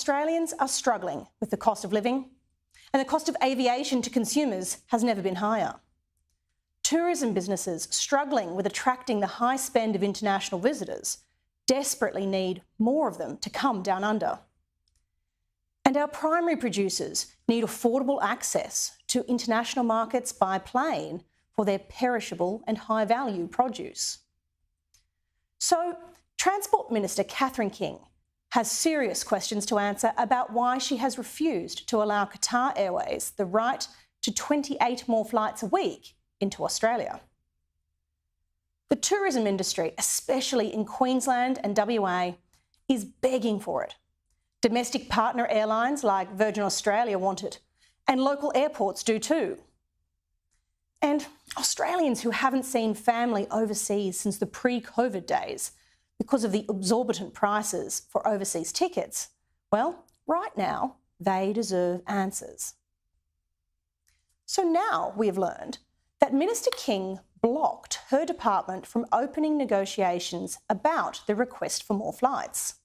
Australians are struggling with the cost of living, and the cost of aviation to consumers has never been higher. Tourism businesses struggling with attracting the high spend of international visitors desperately need more of them to come down under. And our primary producers need affordable access to international markets by plane for their perishable and high-value produce. So, Transport Minister Catherine King has serious questions to answer about why she has refused to allow Qatar Airways the right to 28 more flights a week into Australia. The tourism industry, especially in Queensland and WA, is begging for it. Domestic partner airlines like Virgin Australia want it, and local airports do too. And Australians who haven't seen family overseas since the pre-COVID days because of the exorbitant prices for overseas tickets, well, right now, they deserve answers. So now we have learned that Minister King blocked her department from opening negotiations about the request for more flights.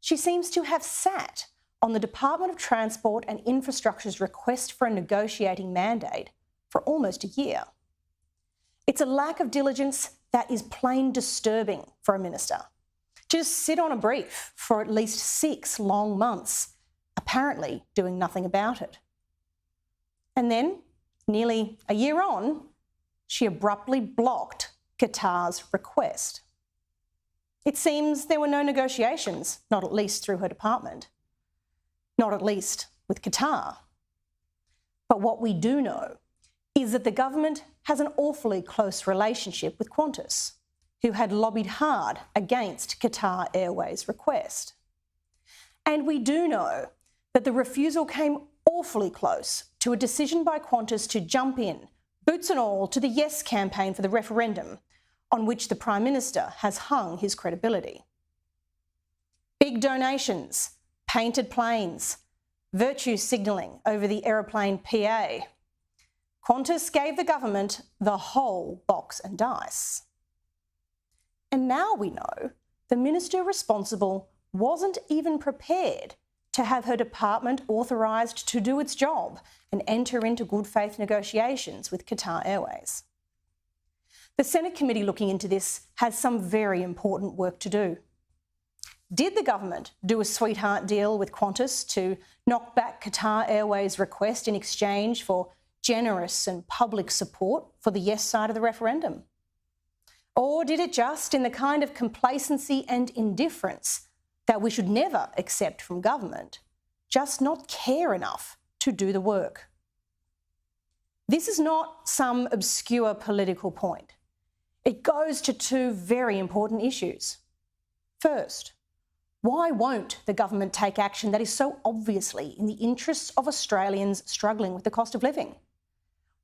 She seems to have sat on the Department of Transport and Infrastructure's request for a negotiating mandate for almost a year. It's a lack of diligence that is plain disturbing for a minister. Just sit on a brief for at least 6 long months, apparently doing nothing about it. And then, nearly a year on, she abruptly blocked Qatar's request. It seems there were no negotiations, not at least through her department, not at least with Qatar. But what we do know is that the government has an awfully close relationship with Qantas, who had lobbied hard against Qatar Airways' request. And we do know that the refusal came awfully close to a decision by Qantas to jump in, boots and all, to the Yes campaign for the referendum, on which the Prime Minister has hung his credibility. Big donations, painted planes, virtue signalling over the aeroplane PA. Qantas gave the government the whole box and dice. And now we know the minister responsible wasn't even prepared to have her department authorised to do its job and enter into good faith negotiations with Qatar Airways. The Senate committee looking into this has some very important work to do. Did the government do a sweetheart deal with Qantas to knock back Qatar Airways' request in exchange for generous and public support for the yes side of the referendum? Or did it just, in the kind of complacency and indifference that we should never accept from government, just not care enough to do the work? This is not some obscure political point. It goes to 2 very important issues. First, why won't the government take action that is so obviously in the interests of Australians struggling with the cost of living?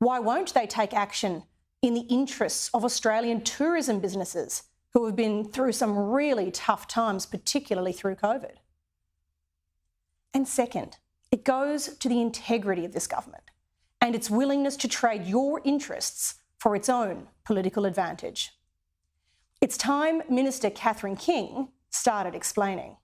Why won't they take action in the interests of Australian tourism businesses who have been through some really tough times, particularly through COVID? And second, it goes to the integrity of this government and its willingness to trade your interests for its own political advantage. It's time Minister Catherine King started explaining.